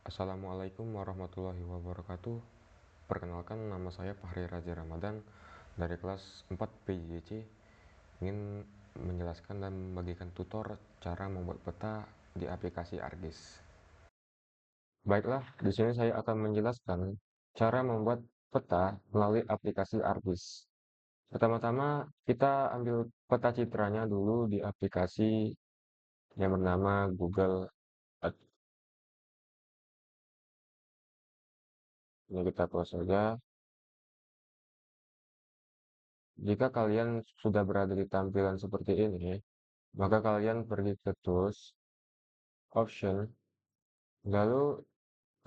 Assalamualaikum warahmatullahi wabarakatuh. Perkenalkan, nama saya Fahri Raja Ramadan dari kelas 4 PJJ. Ingin menjelaskan dan membagikan tutor cara membuat peta di aplikasi ArcGIS. Baiklah, di sini saya akan menjelaskan cara membuat peta melalui aplikasi ArcGIS. Pertama-tama kita ambil peta citranya dulu di aplikasi yang bernama Google Earth. Ini kita close saja. Jika kalian sudah berada di tampilan seperti ini, maka kalian pergi ke Tools, Option, lalu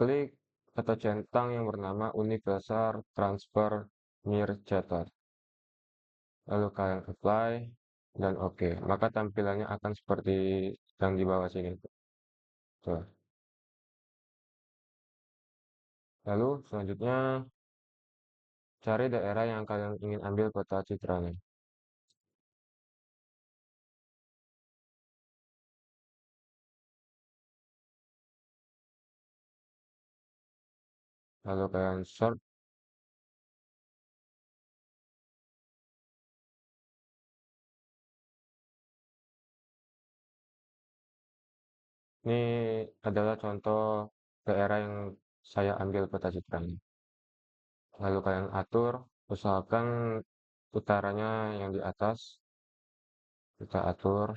klik atau centang yang bernama Universal Transfer Near Chart. Lalu kalian Apply dan OK. Maka tampilannya akan seperti yang di bawah sini. Tuh. Lalu selanjutnya cari daerah yang kalian ingin ambil peta citranya. Lalu kalian sort. Ini adalah contoh daerah yang saya ambil peta citranya. Lalu kalian atur, usahakan utaranya yang di atas, kita atur.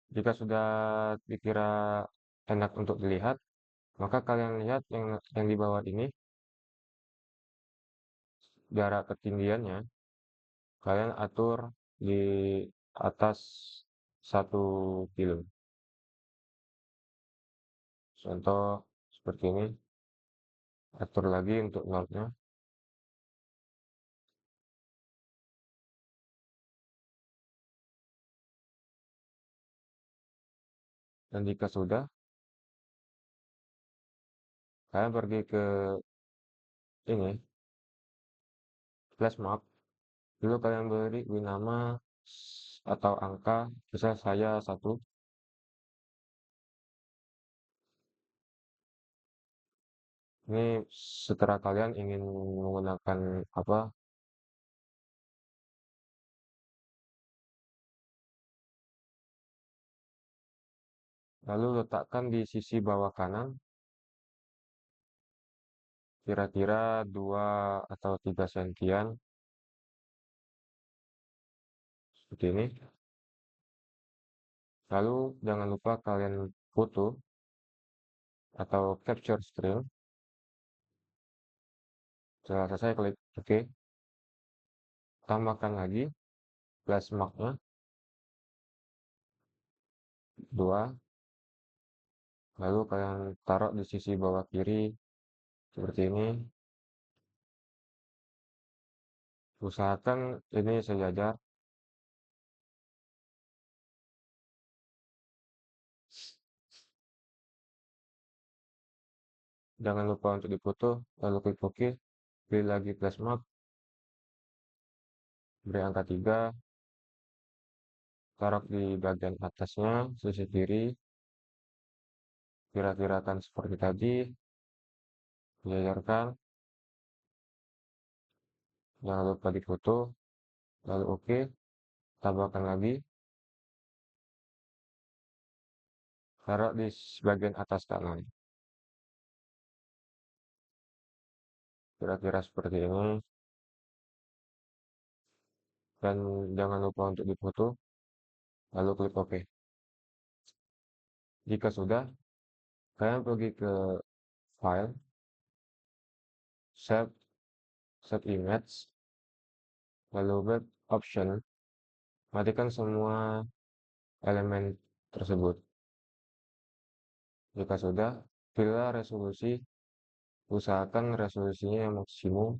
Jika sudah dikira enak untuk dilihat, maka kalian lihat yang di bawah ini, jarak ketinggiannya, kalian atur di atas 1 kilo. Contoh seperti ini, atur lagi untuk notnya. Dan jika sudah, kalian pergi ke ini, flash map. Dulu kalian beri nama atau angka, misal saya 1. Ini setelah kalian ingin menggunakan apa, lalu letakkan di sisi bawah kanan, kira-kira 2 atau 3 sentian, seperti ini. Lalu jangan lupa kalian foto atau capture screen. Setelah selesai klik OK. Tambahkan lagi flash marknya 2. Lalu kalian taruh di sisi bawah kiri seperti ini. Usahakan ini sejajar. Jangan lupa untuk difoto, lalu klik OK. Pilih lagi flash mark, beri angka 3, taruh di bagian atasnya, sisi kiri, kira-kirakan seperti tadi, diajarkan, jangan lupa difoto, lalu OK, tambahkan lagi, taruh di bagian atas kanan, kira-kira seperti ini, dan jangan lupa untuk difoto, lalu klik OK. Jika sudah, kalian pergi ke File, Save Image, lalu Web Option, matikan semua elemen tersebut. Jika sudah, pilih resolusi, usahakan resolusinya yang maksimum,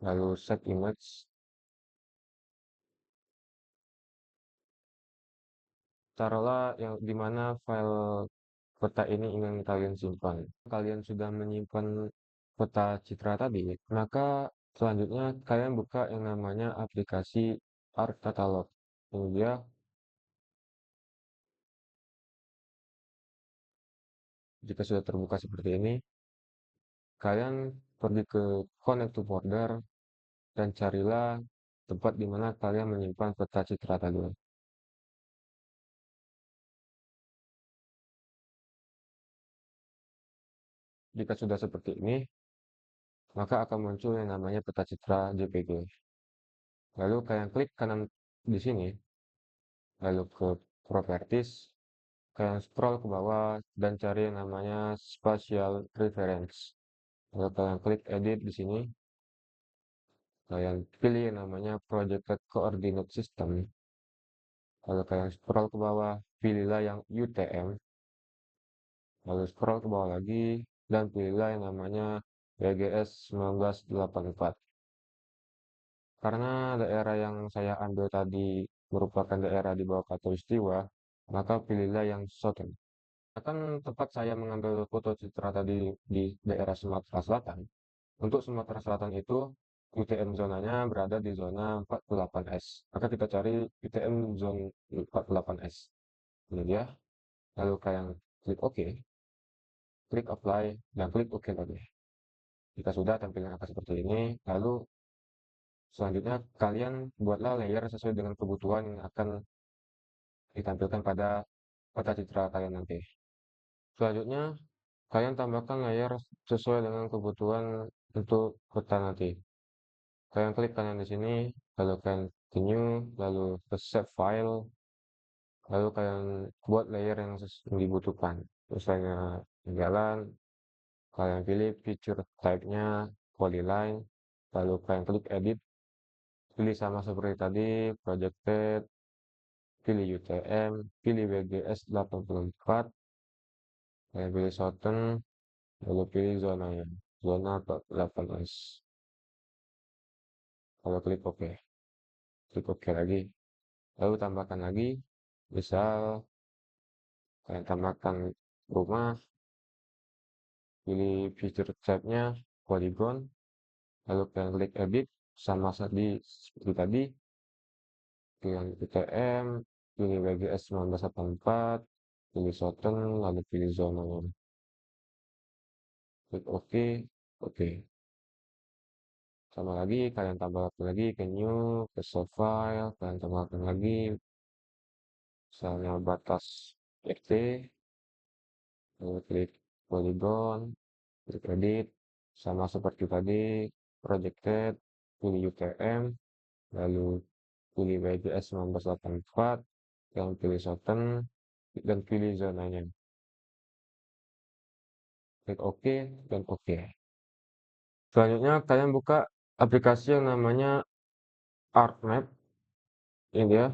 lalu Save Image, taruhlah yang di mana file peta ini ingin kalian simpan. Kalian sudah menyimpan peta citra tadi, maka selanjutnya kalian buka yang namanya aplikasi Art Catalog. Ini dia. Jika sudah terbuka seperti ini, kalian pergi ke Connect to Folder dan carilah tempat di mana kalian menyimpan peta citra tadi. Jika sudah seperti ini, maka akan muncul yang namanya peta citra JPG. Lalu kalian klik kanan di sini, lalu ke Properties, kalian scroll ke bawah dan cari yang namanya Spatial Reference. Lalu kalian klik Edit di sini, kalian pilih yang namanya Projected Coordinate System. Lalu kalian scroll ke bawah, pilihlah yang UTM, lalu scroll ke bawah lagi, dan pilihlah yang namanya WGS 1984. Karena daerah yang saya ambil tadi merupakan daerah di bawah Katulistiwa, maka pilihlah yang Southern. Akan tempat saya mengambil foto citra tadi di daerah Sumatera Selatan. Untuk Sumatera Selatan itu, UTM zonanya berada di zona 48S. Maka kita cari UTM zone 48S. Ini dia. Lalu kalian klik OK, klik Apply, dan klik OK lagi. Jika sudah tampilan akan seperti ini, lalu selanjutnya kalian buatlah layer sesuai dengan kebutuhan yang akan ditampilkan pada peta citra kalian nanti. Selanjutnya, kalian tambahkan layer sesuai dengan kebutuhan untuk peta nanti. Kalian klik kanan di sini, lalu kalian ke new, lalu ke save file, lalu kalian buat layer yang dibutuhkan. Misalnya jalan, kalian pilih feature type-nya polyline, lalu kalian klik edit, pilih sama seperti tadi, projected, pilih UTM, pilih WGS 84, kalian pilih shorten, lalu pilih zonanya, zona 48S. Lalu klik OK lagi. Lalu tambahkan lagi, misal kalian tambahkan rumah, pilih feature type-nya polygon, lalu kalian klik edit, sama seperti tadi, pilih UTM, pilih WGS 1984, pilih shorten, lalu pilih zonanya. Klik OK, OK. Sama lagi, kalian tambahkan lagi ke new, ke save file, kalian tambahkan lagi, misalnya batas RT, lalu klik polygon, klik edit, sama seperti tadi, projected, pilih UTM, lalu pilih WGS 1984, yang pilih shorten, dan pilih zonanya. Klik OK, dan OK. Selanjutnya, kalian buka aplikasi yang namanya ArtMap. Ini dia.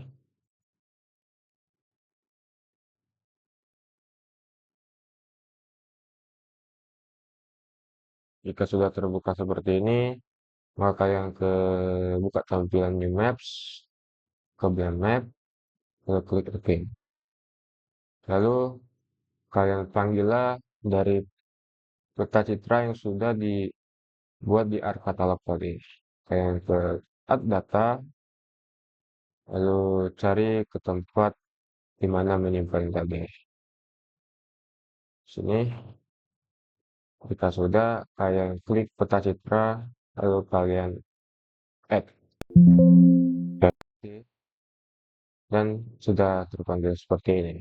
Jika sudah terbuka seperti ini, maka kalian buka tampilan New Maps, ke Blend Map, lalu klik OK. Lalu kalian panggillah dari peta citra yang sudah dibuat di Art Catalog tadi. Kalian ke Add Data, lalu cari ke tempat di mana menyimpan tadi. Sini, jika sudah, kalian klik peta citra, lalu kalian add. Dan sudah terpanggil seperti ini.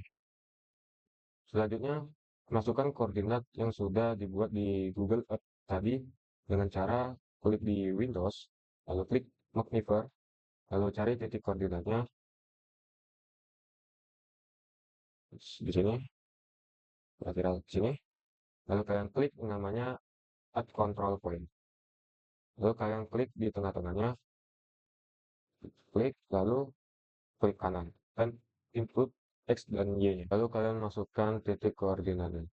Selanjutnya, masukkan koordinat yang sudah dibuat di Google Earth tadi dengan cara klik di Windows, lalu klik Magnifier, lalu cari titik koordinatnya di sini, lateral di sini, lalu kalian klik namanya Add Control Point. Lalu kalian klik di tengah-tengahnya, klik, lalu klik kanan, dan input X dan Y-nya. Lalu kalian masukkan titik koordinatnya.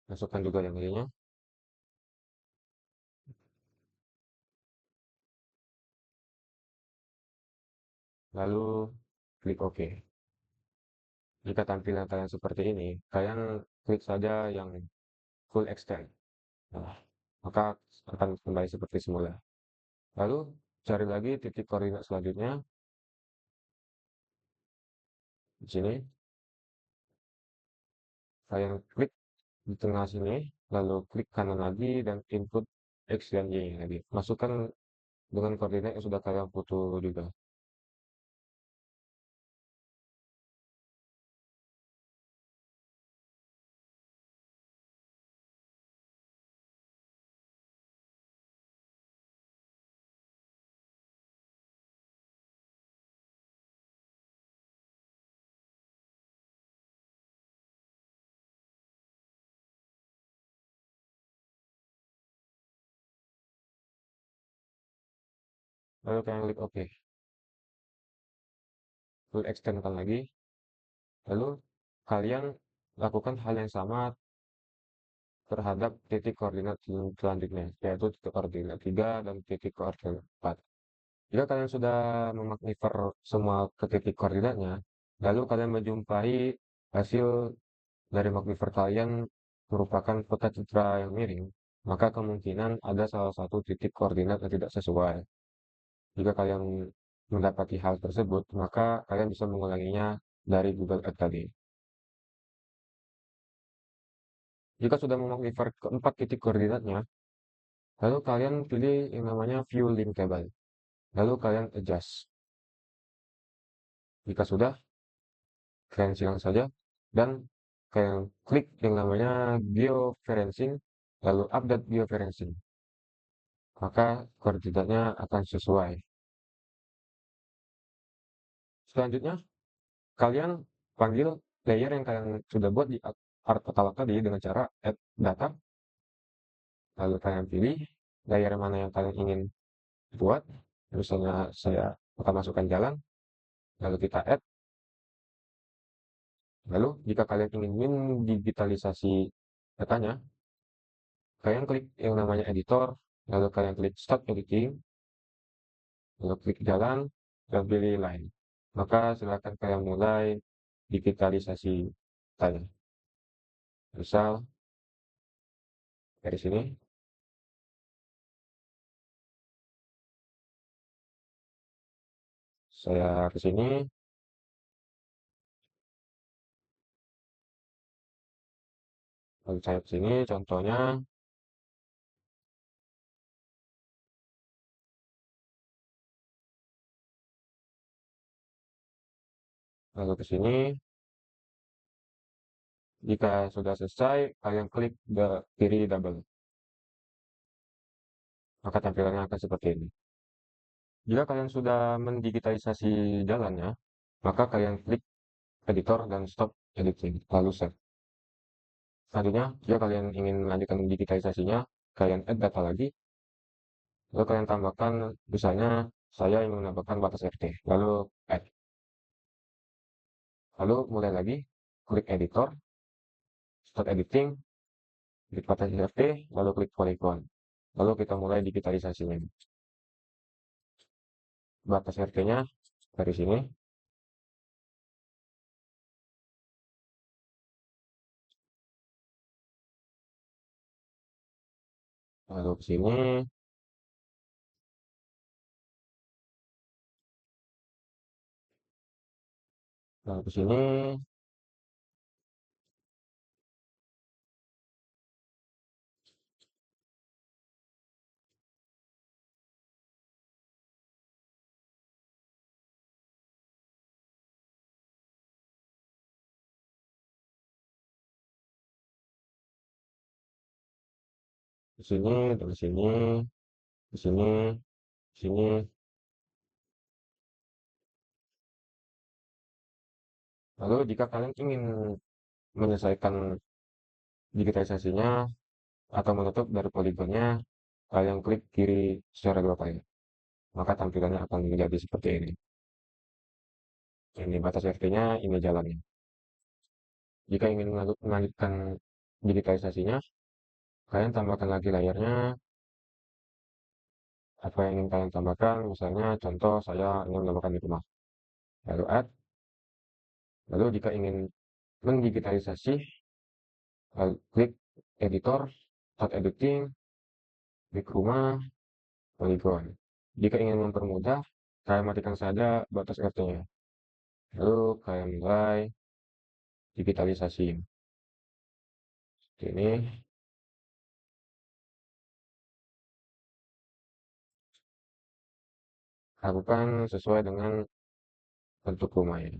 Masukkan juga yang Y-nya. lalu klik OK. Jika tampilan kalian seperti ini, kalian klik saja yang full extend. Nah, maka akan kembali seperti semula. Lalu cari lagi titik koordinat selanjutnya di sini. Kalian klik di tengah sini, lalu klik kanan lagi dan input X dan Y lagi. Masukkan dengan koordinat yang sudah kalian foto juga. Lalu kalian klik OK. Full extendkan lagi. Lalu kalian lakukan hal yang sama terhadap titik koordinat selanjutnya, yaitu titik koordinat 3 dan titik koordinat 4. Jika kalian sudah memaknifar semua ke titik koordinatnya, lalu kalian menjumpai hasil dari magnifer kalian merupakan peta citra yang miring, maka kemungkinan ada salah satu titik koordinat yang tidak sesuai. Jika kalian mendapati hal tersebut, maka kalian bisa mengulanginya dari Google Earth tadi. Jika sudah memaknifar keempat titik koordinatnya, lalu kalian pilih yang namanya View Link Table. Lalu kalian adjust. Jika sudah, kalian silang saja dan kalian klik yang namanya georeferencing, lalu update georeferencing. Maka koordinatnya akan sesuai. Selanjutnya, kalian panggil layer yang kalian sudah buat di art katalog tadi dengan cara add data, lalu kalian pilih layer mana yang kalian ingin buat. Misalnya saya akan masukkan jalan, lalu kita add. Lalu jika kalian ingin mendigitalisasi datanya, kalian klik yang namanya editor, lalu kalian klik start editing, lalu klik jalan, dan pilih line. Maka silakan kalian mulai digitalisasi tanya. Misal dari sini, saya ke sini, lalu saya ke sini, contohnya, lalu ke sini. Jika sudah selesai, kalian klik kiri double. Maka tampilannya akan seperti ini. Jika kalian sudah mendigitalisasi jalannya, maka kalian klik editor dan stop editing, lalu save. Selanjutnya, jika kalian ingin melanjutkan digitalisasinya, kalian add data lagi, lalu kalian tambahkan, misalnya saya ingin menambahkan batas RT, lalu add. Lalu mulai lagi, klik editor, start editing, klik batas RT, lalu klik polygon. Lalu kita mulai digitalisasinya. Batas RT-nya dari sini, lalu ke sini, lalu ke sini, ke sini, dari sini, ke sini, sini. Lalu jika kalian ingin menyelesaikan digitalisasinya atau menutup dari poligonnya, kalian klik kiri secara dua kali. Maka tampilannya akan menjadi seperti ini. Ini batas RT-nya, ini jalannya. Jika ingin melanjutkan digitalisasinya, kalian tambahkan lagi layarnya. Apa yang ingin kalian tambahkan, misalnya contoh saya ingin menambahkan di rumah. lalu add, lalu jika ingin mendigitalisasi, lalu klik editor, start editing, klik rumah, polygon. Jika ingin mempermudah, kalian matikan saja batas RT-nya. Lalu kalian mulai digitalisasi. Seperti ini, lakukan sesuai dengan bentuk rumahnya.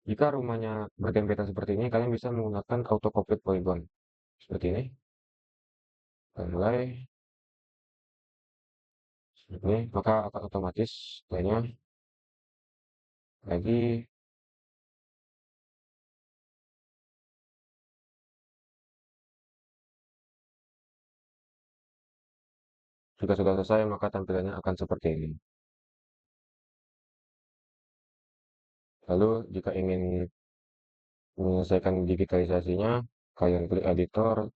Jika rumahnya berdempetan seperti ini, kalian bisa menggunakan auto complete polygon. Seperti ini. Kalian mulai seperti ini, maka akan otomatis lainnya lagi. Jika sudah selesai, maka tampilannya akan seperti ini. Lalu, jika ingin menyelesaikan digitalisasinya, kalian klik editor,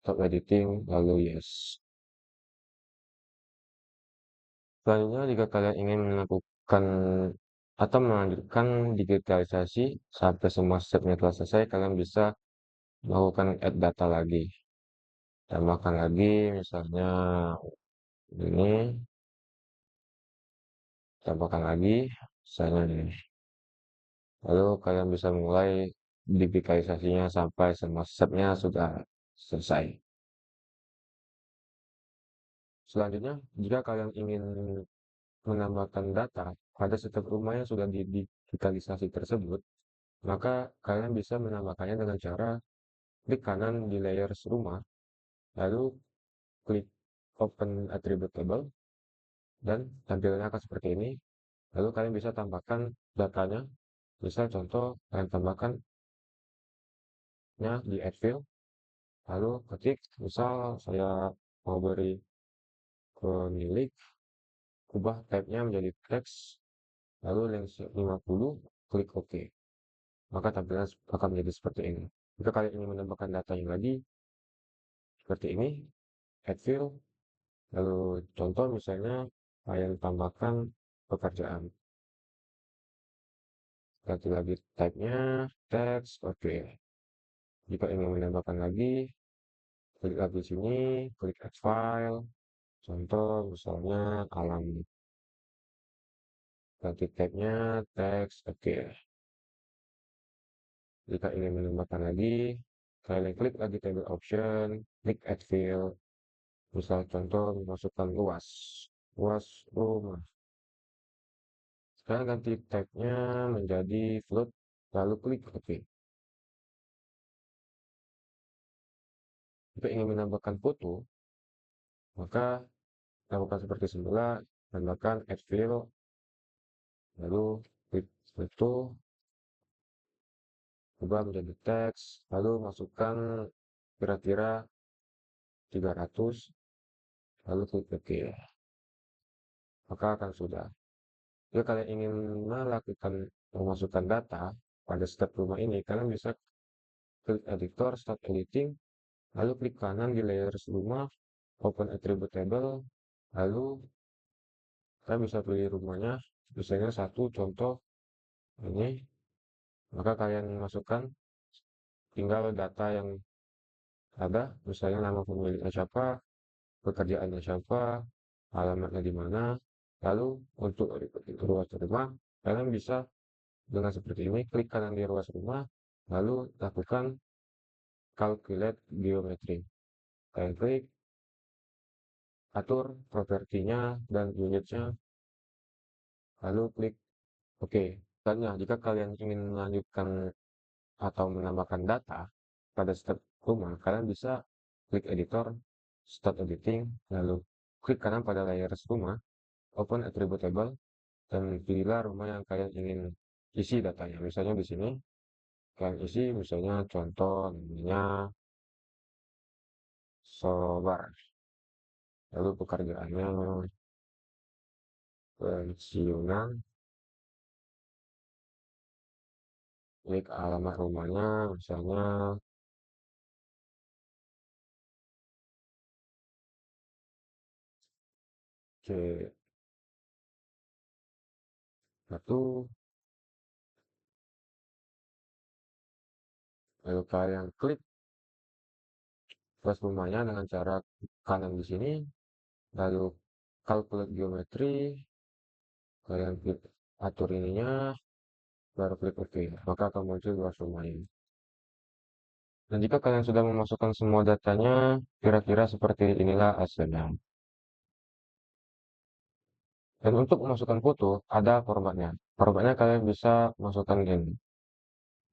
stop editing, lalu yes. Selanjutnya, jika kalian ingin melakukan atau melanjutkan digitalisasi sampai semua stepnya telah selesai, kalian bisa melakukan add data lagi. Tambahkan lagi, misalnya ini, tambahkan lagi, misalnya ini. Lalu kalian bisa mulai digitalisasinya sampai semua stepnya sudah selesai. Selanjutnya, jika kalian ingin menambahkan data pada setiap rumah yang sudah digitalisasi tersebut, maka kalian bisa menambahkannya dengan cara klik kanan di layers rumah, lalu klik open attribute table, dan tampilannya akan seperti ini. Lalu kalian bisa tambahkan datanya, misal contoh kalian tambahkannya di add field, lalu ketik, misal saya mau beri pemilik, ubah type-nya menjadi teks, lalu length 50, klik OK. Maka tampilan akan menjadi seperti ini. Jika kalian ingin menambahkan data yang lagi, seperti ini, add field, lalu contoh misalnya kalian tambahkan pekerjaan. Ganti lagi type-nya, teks, oke. Jika ingin menambahkan lagi, klik lagi sini, klik add file, contoh misalnya alam. Ganti type-nya, teks, oke. Jika ingin menambahkan lagi, kalian klik lagi table option, klik add field, misal contoh memasukkan luas, luas rumah. Sekarang ganti type-nya menjadi float, lalu klik OK. Jika ingin menambahkan foto, maka lakukan seperti semula, tambahkan add field, lalu klik foto, ubah menjadi teks, lalu masukkan kira-kira 300, lalu klik OK. Maka akan sudah. Jika kalian ingin melakukan memasukkan data pada step rumah ini, kalian bisa klik editor, start editing, lalu klik kanan di layers rumah, open attribute table, lalu kalian bisa pilih rumahnya, misalnya satu contoh ini, maka kalian masukkan tinggal data yang ada, misalnya nama pemiliknya siapa, pekerjaannya siapa, alamatnya di mana, lalu untuk ruas rumah, kalian bisa dengan seperti ini, klik kanan di ruas rumah, lalu lakukan calculate geometry. Kalian klik, atur propertinya dan unitnya, lalu klik OK. Selanjutnya, jika kalian ingin melanjutkan atau menambahkan data pada step rumah, kalian bisa klik editor, start editing, lalu klik kanan pada layers rumah, open attribute table, dan pilihlah rumah yang kalian ingin isi datanya. Misalnya di sini, kalian isi misalnya contoh namanya Sobar, lalu pekerjaannya pensiunan, klik alamat rumahnya misalnya satu, lalu kalian klik plus rumahnya dengan cara kanan di sini, lalu calculate geometry, kalian klik atur ininya, baru klik OK, maka akan muncul luas rumahnya. Dan jika kalian sudah memasukkan semua datanya, kira-kira seperti inilah hasilnya. Dan untuk memasukkan foto, ada formatnya. Formatnya kalian bisa masukkan gini,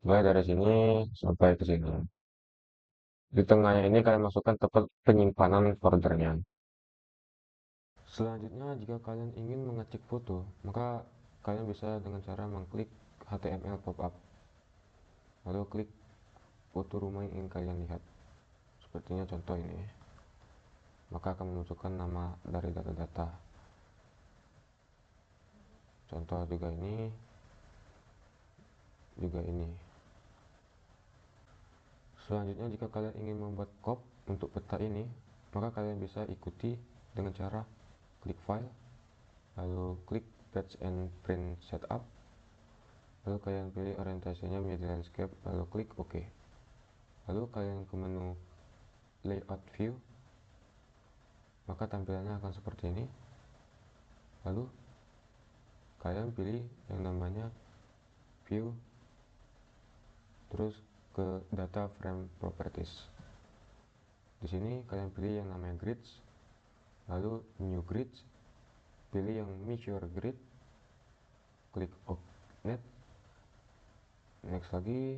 mulai dari sini sampai ke sini. Di tengahnya ini kalian masukkan tempat penyimpanan foldernya. Selanjutnya, jika kalian ingin mengecek foto, maka kalian bisa dengan cara mengklik HTML pop-up, lalu klik foto rumah yang ingin kalian lihat. Sepertinya contoh ini, maka akan memasukkan nama dari data-data. Contoh juga ini, juga ini. Selanjutnya, jika kalian ingin membuat cop untuk peta ini, maka kalian bisa ikuti dengan cara klik file, lalu klik batch and print setup, lalu kalian pilih orientasinya menjadi landscape, lalu klik OK. Lalu kalian ke menu layout view, maka tampilannya akan seperti ini. Lalu kalian pilih yang namanya view, terus ke data frame properties. Di sini kalian pilih yang namanya grids, lalu new grids, pilih yang measure grid, klik OK, next lagi,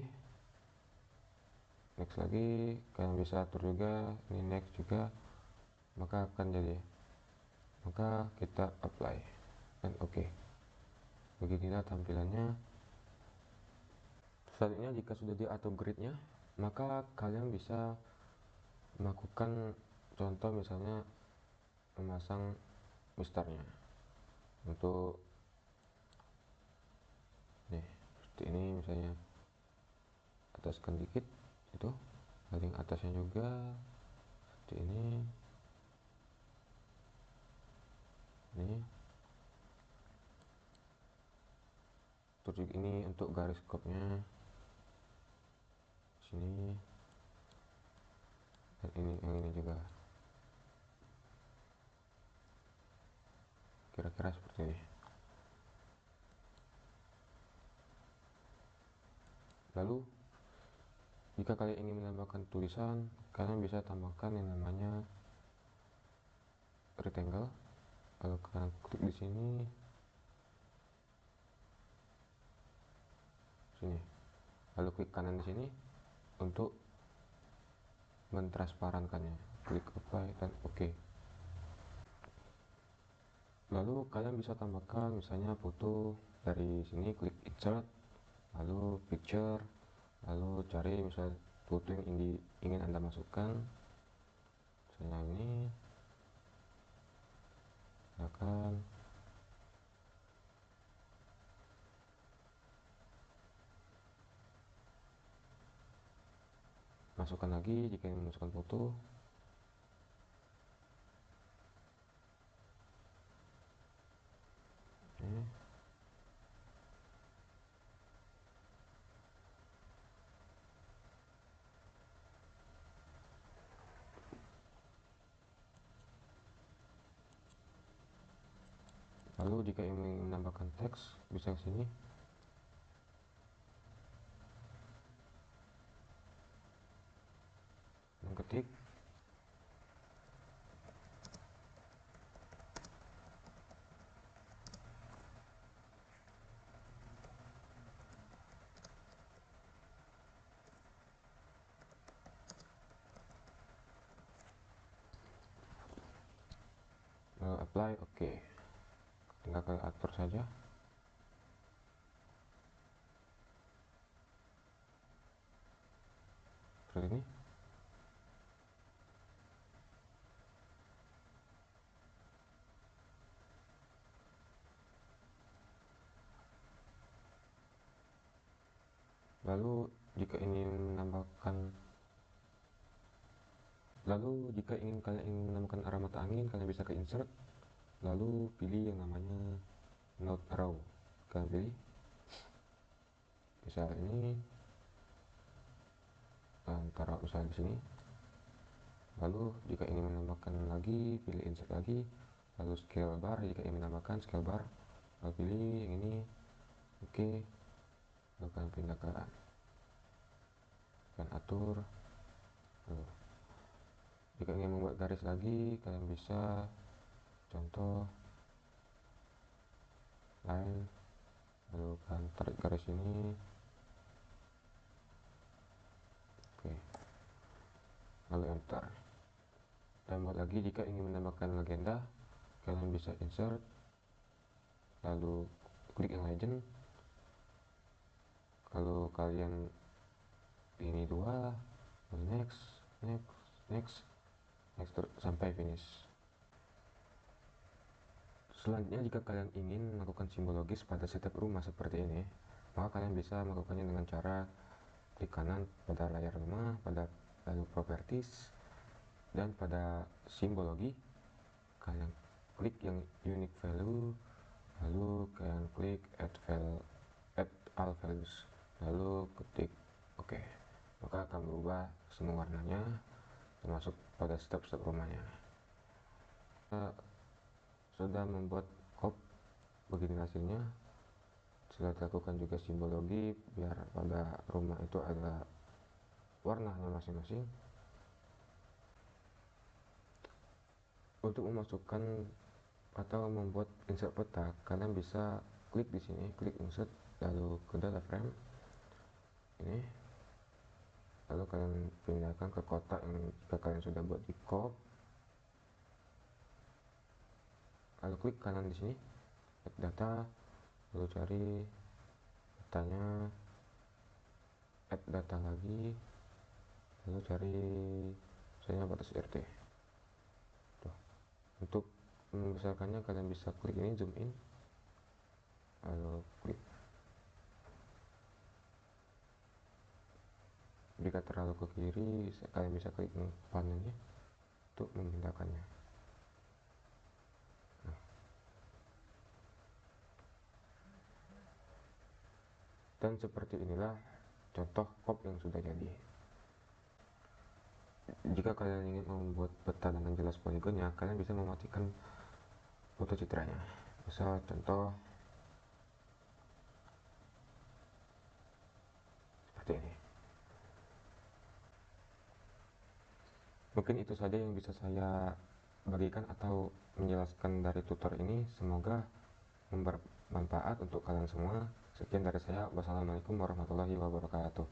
kalian bisa atur juga ini next juga, maka akan jadi, maka kita apply dan OK. Beginilah tampilannya. Selanjutnya, jika sudah diatur gridnya, maka kalian bisa melakukan contoh, misalnya memasang misternya untuk nih seperti ini, misalnya ataskan dikit itu, paling atasnya juga seperti ini, terus ini untuk garis skopnya sini, dan ini yang ini juga, kira-kira seperti ini. Lalu jika kalian ingin menambahkan tulisan, kalian bisa tambahkan yang namanya rectangle, lalu kalian klik di sini, lalu klik kanan di sini untuk mentransparankannya, klik apply dan OK. Lalu kalian bisa tambahkan misalnya foto, dari sini klik insert, lalu picture, lalu cari misal foto yang ingin Anda masukkan, misalnya ini, silakan. Masukkan lagi jika ingin memasukkan foto. Ini. Lalu jika ingin menambahkan teks, bisa ke sini. Ketik. Lalu apply, OK. Tinggal kalian atur saja. Seperti ini. Lalu jika ingin menambahkan kalian ingin menambahkan arah mata angin, kalian bisa ke insert, lalu pilih yang namanya Node Arrow. Kalian pilih, misal ini, kalian taruh misal di sini. Lalu jika ingin menambahkan lagi, pilih insert lagi, lalu scale bar. Jika ingin menambahkan scale bar, lalu pilih yang ini, oke. Lalu kalian pindahkan, kalian atur. Lalu, jika ingin membuat garis lagi, kalian bisa contoh line, lalu kalian tarik garis ini, oke, lalu enter. Dan buat lagi, jika ingin menambahkan legenda, kalian bisa insert, lalu klik yang legend. Kalau kalian ini dua, next, next, next, next sampai finish. Selanjutnya, jika kalian ingin melakukan simbologis pada setiap rumah seperti ini, maka kalian bisa melakukannya dengan cara klik kanan pada layar rumah, pada lalu properties, dan pada simbologi kalian klik yang unique value, lalu kalian klik add all values, lalu ketik oke. Maka akan berubah semua warnanya termasuk pada step-step rumahnya. Kita sudah membuat kop, begini hasilnya. Setelah dilakukan juga simbologi biar pada rumah itu ada warnanya masing-masing. Untuk memasukkan atau membuat insert peta, kalian bisa klik di sini, klik insert, lalu ke data frame ini, lalu kalian pindahkan ke kotak yang jika kalian sudah buat di cop, lalu klik kanan di sini, add data, lalu cari petanya, add data lagi, lalu cari misalnya batas RT. Tuh. Untuk membesarkannya kalian bisa klik ini, zoom in, lalu klik. Jika terlalu ke kiri, kalian bisa klik panelnya untuk memindahkannya. Dan seperti inilah contoh kop yang sudah jadi. Jika kalian ingin membuat peta dengan jelas poligonnya, kalian bisa mematikan foto citranya. Misal contoh seperti ini. Mungkin itu saja yang bisa saya bagikan atau menjelaskan dari tutor ini. Semoga bermanfaat untuk kalian semua. Sekian dari saya. Wassalamualaikum warahmatullahi wabarakatuh.